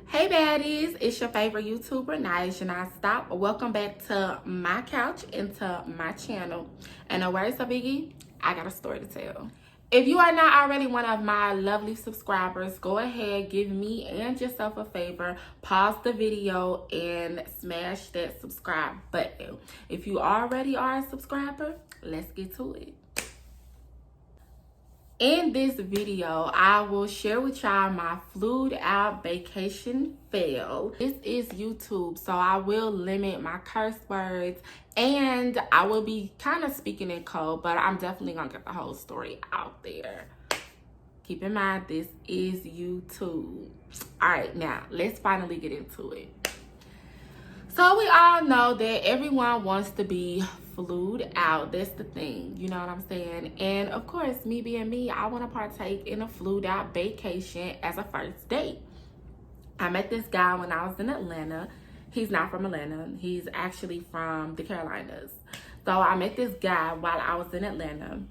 Hey baddies, it's your favorite YouTuber, nyasianonstop. Welcome back to my couch and to my channel. And the words of Biggie, I got a story to tell. If you are not already one of my lovely subscribers, go ahead, give me and yourself a favor, pause the video and smash that subscribe button. If you already are a subscriber, let's get to it. In this video, I will share with y'all my flued out vacation fail. This is YouTube, so I will limit my curse words and I will be kind of speaking in code, but I'm definitely gonna get the whole story out there. Keep in mind, this is YouTube. All right, now let's finally get into it. So we all know that everyone wants to be flued out. That's the thing, you know what I'm saying? And of course, me being me, I want to partake in a flued out vacation as a first date. I met this guy when I was in Atlanta. He's not from Atlanta. He's actually from the Carolinas. So I met this guy while I was in Atlanta.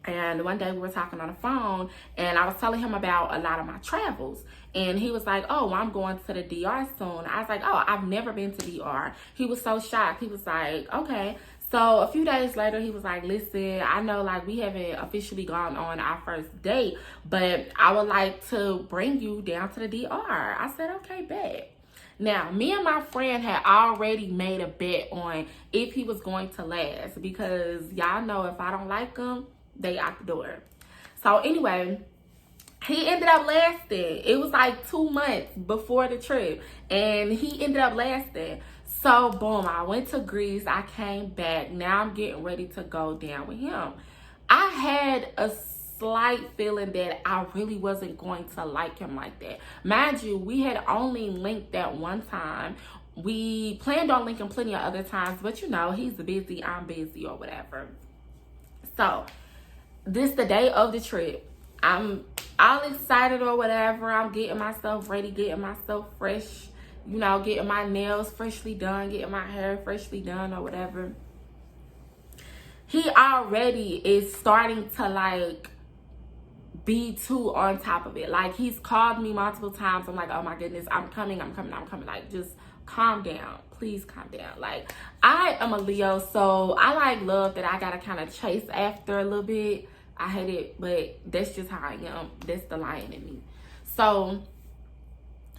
And one day we were talking on the phone and I was telling him about a lot of my travels. And he was like, oh, I'm going to the DR soon. I was like, oh, I've never been to DR. He was so shocked. He was like, okay. So a few days later, he was like, listen, I know like we haven't officially gone on our first date, but I would like to bring you down to the DR. I said, okay, bet. Now, me and my friend had already made a bet on if he was going to last because y'all know if I don't like him, they out the door. So anyway, he ended up lasting. It was like 2 months before the trip and he ended up lasting. So boom, I went to Greece. I came back. Now I'm getting ready to go down with him. I had a slight feeling that I really wasn't going to like him like that. Mind you, we had only linked that one time. We planned on linking plenty of other times, but you know, he's busy, I'm busy or whatever. So this the day of the trip. I'm all excited or whatever. I'm getting myself ready, getting myself fresh, you know, getting my nails freshly done, getting my hair freshly done or whatever. He already is starting to like be too on top of it. Like he's called me multiple times. I'm like, oh my goodness, I'm coming. Like, just calm down. Please calm down. Like, I am a Leo, so I like love that I gotta kind of chase after a little bit. I hate it, but that's just how I am. That's the lion in me. So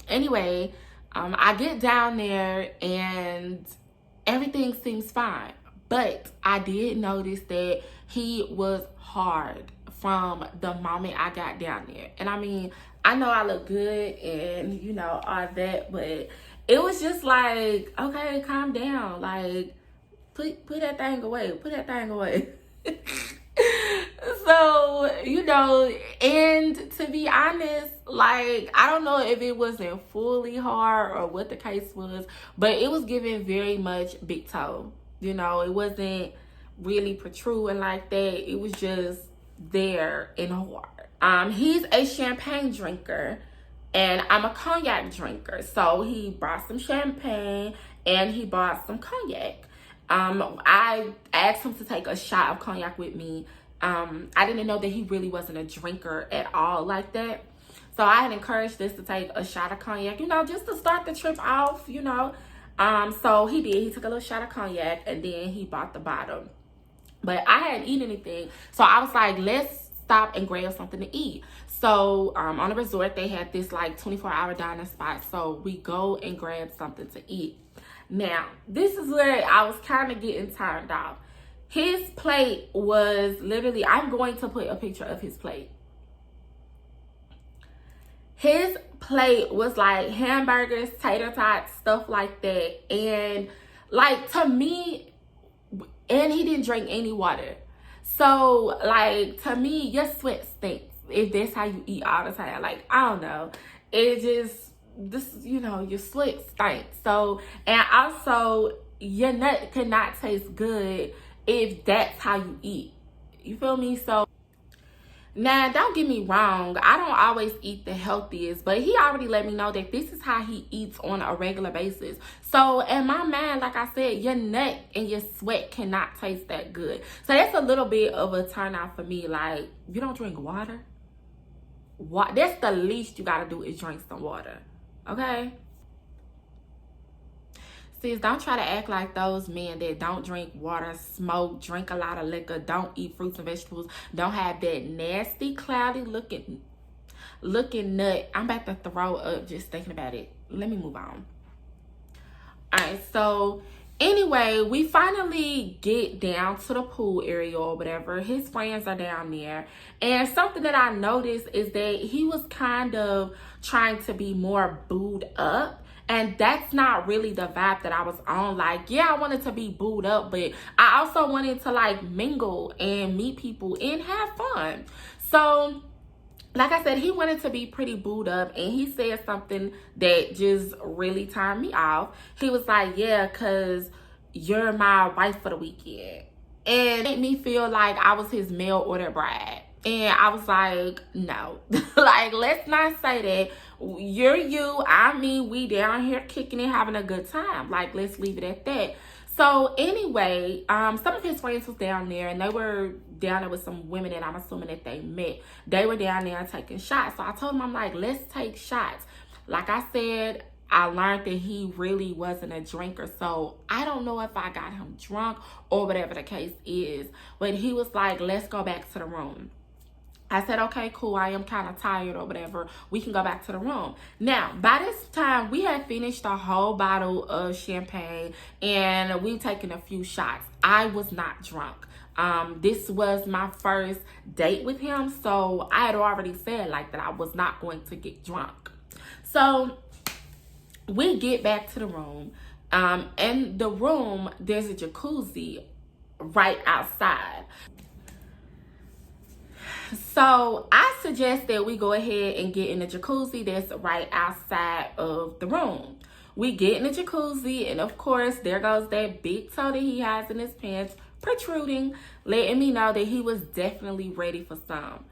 anyway, I get down there and everything seems fine. But I did notice that he was hard from the moment I got down there. And I mean, I know I look good and, you know, all that, but it was just like, okay, calm down. Like, put that thing away. Put that thing away. So, you know, and to be honest, like, I don't know if it wasn't fully hard or what the case was, but it was giving very much big toe. You know, it wasn't really protruding like that. It was just there and hard. He's a champagne drinker and I'm a cognac drinker. So he brought some champagne and he bought some cognac. I asked him to take a shot of cognac with me. I didn't know that he really wasn't a drinker at all like that. So I had encouraged us to take a shot of cognac, you know, just to start the trip off, you know. So he did. He took a little shot of cognac and then he bought the bottle. But I hadn't eaten anything. So I was like, let's stop and grab something to eat. So on the resort, they had this like 24-hour dining spot. So we go and grab something to eat. Now, this is where I was kind of getting turned off. His plate was literally, I'm going to put a picture of his plate. His plate was like hamburgers, tater tots, stuff like that. And like, to me, and he didn't drink any water. So like, to me, your sweat stinks if that's how you eat all the time. Like, I don't know. It just, this, you know, your sweat stinks. So, and also your nut cannot taste good if that's how you eat. You feel me? So now, don't get me wrong, I don't always eat the healthiest, but he already let me know that this is how he eats on a regular basis. So in my mind, like I said, your nut and your sweat cannot taste that good. So that's a little bit of a turn off for me. Like, you don't drink water? That's the least you gotta do is drink some water. Okay? Sis, don't try to act like those men that don't drink water, smoke, drink a lot of liquor, don't eat fruits and vegetables, don't have that nasty, cloudy looking nut. I'm about to throw up just thinking about it. Let me move on. Alright, so anyway, we finally get down to the pool area or whatever. His friends are down there. And something that I noticed is that he was kind of trying to be more booed up. And that's not really the vibe that I was on. Like, yeah, I wanted to be booed up, but I also wanted to like mingle and meet people and have fun. So like I said, he wanted to be pretty booed up, and he said something that just really turned me off. He was like, yeah, because you're my wife for the weekend. And it made me feel like I was his mail order bride. And I was like, no. Like, let's not say that. You're you, I'm me, we down here kicking it, having a good time. Like, let's leave it at that. So anyway, some of his friends was down there, and they were down there with some women that I'm assuming that they met. They were down there taking shots. So I told him, I'm like, let's take shots. Like I said, I learned that he really wasn't a drinker. So I don't know if I got him drunk or whatever the case is. But he was like, let's go back to the room. I said, okay, cool. I am kind of tired or whatever. We can go back to the room. Now, by this time, we had finished a whole bottle of champagne and we've taken a few shots. I was not drunk. This was my first date with him. So I had already said like that I was not going to get drunk. So we get back to the room. In the room, there's a jacuzzi right outside. So I suggest that we go ahead and get in the jacuzzi that's right outside of the room. We get in the jacuzzi, and of course, there goes that big toe that he has in his pants protruding, letting me know that he was definitely ready for some.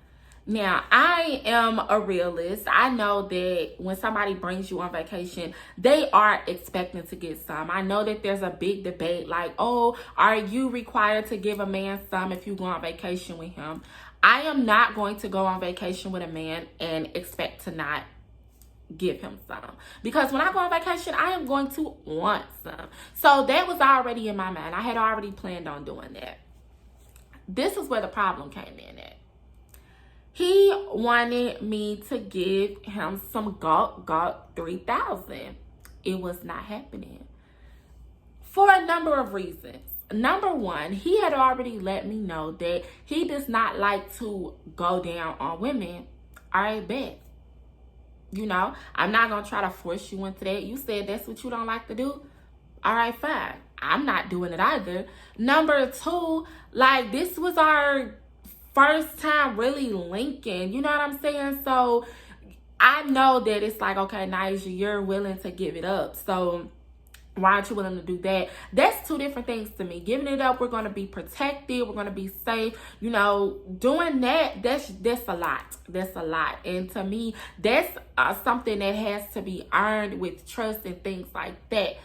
Now, I am a realist. I know that when somebody brings you on vacation, they are expecting to get some. I know that there's a big debate like, oh, are you required to give a man some if you go on vacation with him? I am not going to go on vacation with a man and expect to not give him some. Because when I go on vacation, I am going to want some. So that was already in my mind. I had already planned on doing that. This is where the problem came in at. He wanted me to give him some Gawk 3000. It was not happening. For a number of reasons. Number one, he had already let me know that he does not like to go down on women. All right, bet. You know, I'm not going to try to force you into that. You said that's what you don't like to do. All right, fine. I'm not doing it either. Number two, like, this was our first time really linking. You know what I'm saying? So I know that it's like, okay, Nyasha, you're willing to give it up. So why aren't you willing to do that? That's two different things to me. Giving it up, we're going to be protected. We're going to be safe. You know, doing that, that's a lot. That's a lot. And to me, that's something that has to be earned with trust and things like that.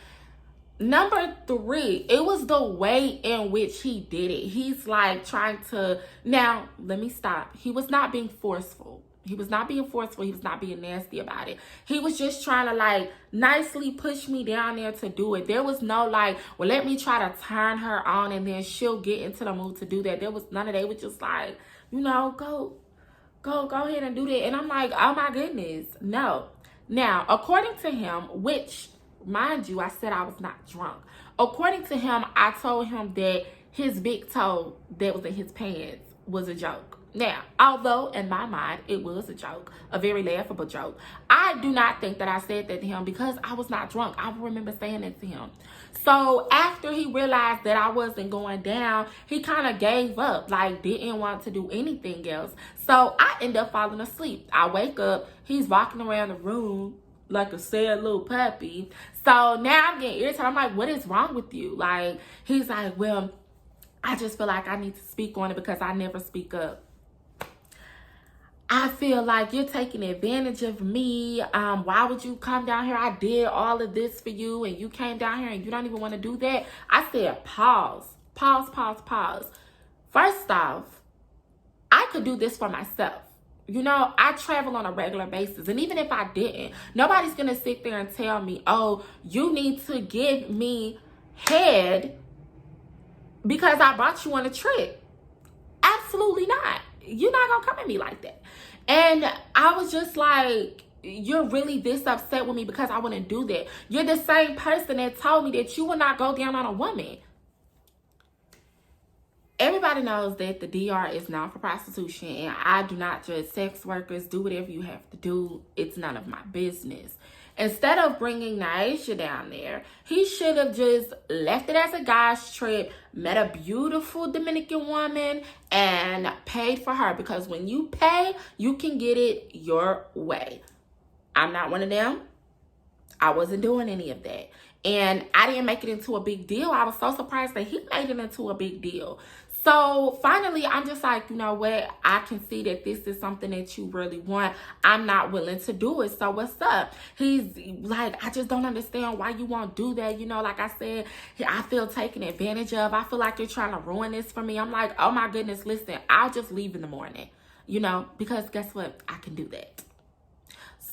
Number three, it was the way in which he did it. He's like trying to, now, let me stop. He was not being forceful. He was not being forceful. He was not being nasty about it. He was just trying to like nicely push me down there to do it. There was no like, well, let me try to turn her on and then she'll get into the mood to do that. There was none of that. It was just like, you know, go ahead and do that. And I'm like, oh my goodness, no. Now, according to him, which, mind you, I said I was not drunk. According to him, I told him that his big toe that was in his pants was a joke. Now, although in my mind it was a joke, a very laughable joke, I do not think that I said that to him because I was not drunk. I remember saying it to him. So after he realized that I wasn't going down, he kind of gave up, like didn't want to do anything else. So I end up falling asleep. I wake up, he's walking around the room like a sad little puppy. So now I'm getting irritated. I'm like, what is wrong with you? Like, he's like, well, I just feel like I need to speak on it because I never speak up. I feel like you're taking advantage of me. Why would you come down here? I did all of this for you and you came down here and you don't even want to do that. I said, pause. First off, I could do this for myself. You know, I travel on a regular basis. And even if I didn't, nobody's going to sit there and tell me, oh, you need to give me head because I brought you on a trip. Absolutely not. You're not going to come at me like that. And I was just like, you're really this upset with me because I wouldn't do that. You're the same person that told me that you would not go down on a woman. Everybody knows that the DR is known for prostitution, and I do not judge sex workers. Do whatever you have to do. It's none of my business. Instead of bringing Nyasha down there, he should have just left it as a guy's trip, met a beautiful Dominican woman, and paid for her. Because when you pay, you can get it your way. I'm not one of them. I wasn't doing any of that. And I didn't make it into a big deal. I was so surprised that he made it into a big deal. So finally, I'm just like, you know what? I can see that this is something that you really want. I'm not willing to do it. So what's up? He's like, I just don't understand why you won't do that. You know, like I said, I feel taken advantage of. I feel like you're trying to ruin this for me. I'm like, oh my goodness, listen, I'll just leave in the morning, you know, because guess what? I can do that.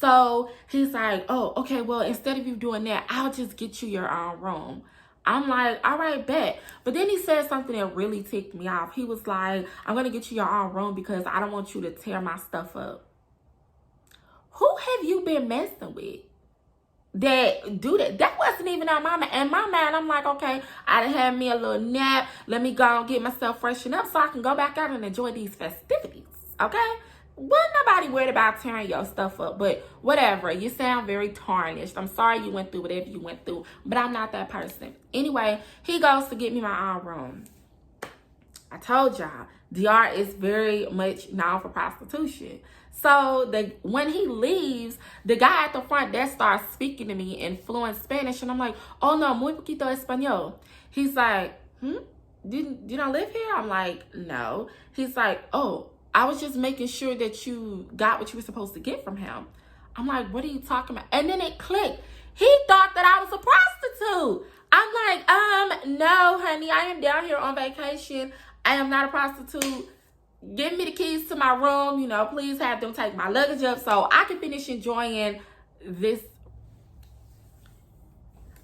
So he's like, oh, okay, well, instead of you doing that, I'll just get you your own room. I'm like, all right, bet. But then he said something that really ticked me off. He was like, I'm going to get you your own room because I don't want you to tear my stuff up. Who have you been messing with that do that? That wasn't even on my mind. And my mind, I'm like, okay, I done had me a little nap. Let me go and get myself freshened up so I can go back out and enjoy these festivities, okay? Wasn't nobody worried about tearing your stuff up, but whatever. You sound very tarnished. I'm sorry you went through whatever you went through, but I'm not that person. Anyway, he goes to get me my own room. I told y'all, DR is very much known for prostitution. So when he leaves, the guy at the front desk starts speaking to me in fluent Spanish, and I'm like, oh no, muy poquito español. He's like, you don't live here? I'm like, no. He's like, oh, I was just making sure that you got what you were supposed to get from him. I'm like, what are you talking about? And then it clicked. He thought that I was a prostitute. I'm like, no, honey, I am down here on vacation. I am not a prostitute. Give me the keys to my room. You know, please have them take my luggage up so I can finish enjoying this.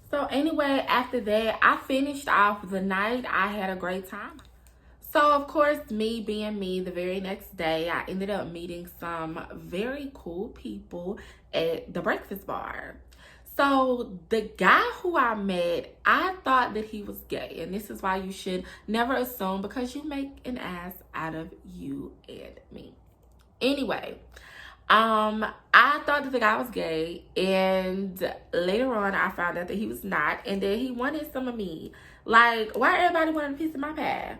So anyway, after that, I finished off the night. I had a great time. So, of course, me being me, the very next day, I ended up meeting some very cool people at the breakfast bar. So, the guy who I met, I thought that he was gay. And this is why you should never assume because you make an ass out of you and me. Anyway, I thought that the guy was gay. And later on, I found out that he was not. And that he wanted some of me. Like, why everybody wanted a piece of my pie?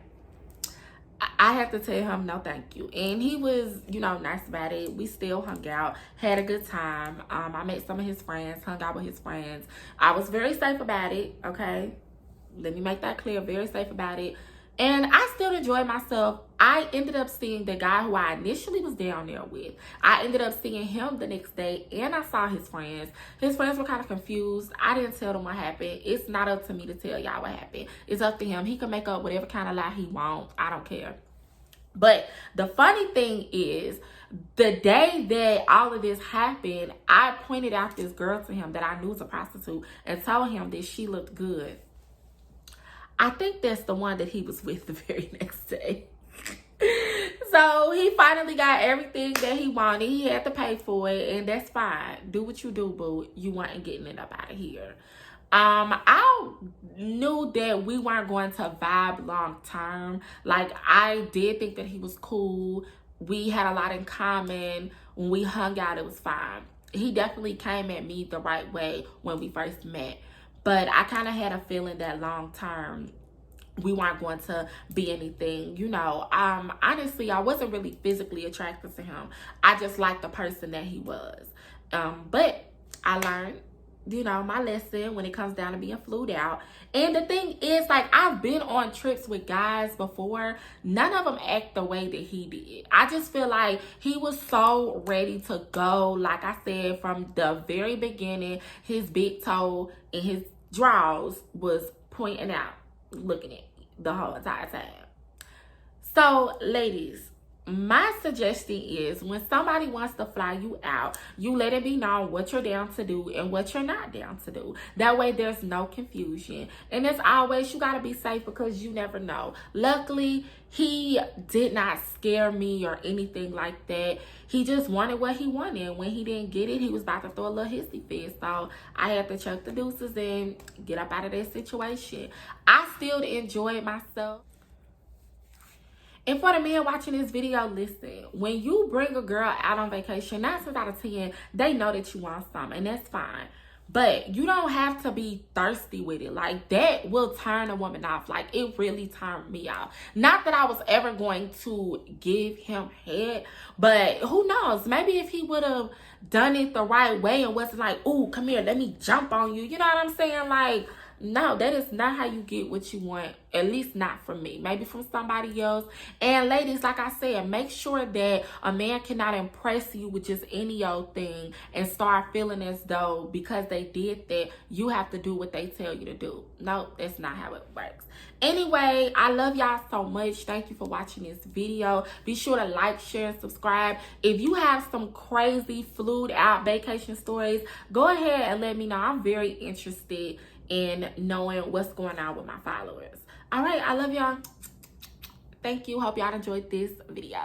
I had to tell him no thank you. And he was, you know, nice about it. We still hung out, had a good time. I met some of his friends, hung out with his friends. I was very safe about it, okay? Let me make that clear, very safe about it. And I still enjoyed myself. I ended up seeing the guy who I initially was down there with. I ended up seeing him the next day, and I saw his friends. His friends were kind of confused. I didn't tell them what happened. It's not up to me to tell y'all what happened. It's up to him. He can make up whatever kind of lie he wants. I don't care. But the funny thing is, the day that all of this happened, I pointed out this girl to him that I knew was a prostitute and told him that she looked good. I think that's the one that he was with the very next day. So he finally got everything that he wanted. He had to pay for it, and that's fine. Do what you do, boo. You weren't getting it up out of here. I knew that we weren't going to vibe long term. Like, I did think that he was cool. We had a lot in common. When we hung out, it was fine. He definitely came at me the right way when we first met. But I kind of had a feeling that long term, we weren't going to be anything, you know. Honestly, I wasn't really physically attracted to him. I just liked the person that he was. But I learned, you know, my lesson when it comes down to being flued out. And the thing is, like, I've been on trips with guys before. None of them act the way that he did. I just feel like he was so ready to go. Like I said, from the very beginning, his big toe and his drawers was pointing out, looking at me the whole entire time. So, ladies, my suggestion is when somebody wants to fly you out, you let it be known what you're down to do and what you're not down to do. That way there's no confusion. And as always, you got to be safe because you never know. Luckily, he did not scare me or anything like that. He just wanted what he wanted. When he didn't get it, he was about to throw a little hissy fit. So I had to chuck the deuces and get up out of that situation. I still enjoyed myself. And for the men watching this video, listen, when you bring a girl out on vacation, 9 times out of 10, they know that you want something, and that's fine. But you don't have to be thirsty with it. Like, that will turn a woman off. Like, it really turned me off. Not that I was ever going to give him head, but who knows? Maybe if he would have done it the right way and wasn't like, ooh, come here, let me jump on you. You know what I'm saying? Like, no, that is not how you get what you want. At least not from me. Maybe from somebody else. And ladies, like I said, make sure that a man cannot impress you with just any old thing and start feeling as though because they did that, you have to do what they tell you to do. No, that's not how it works. Anyway, I love y'all so much. Thank you for watching this video. Be sure to like, share, and subscribe. If you have some crazy flued out vacation stories, go ahead and let me know. I'm very interested in knowing what's going on with my followers. All right, I love y'all. Thank you. Hope y'all enjoyed this video.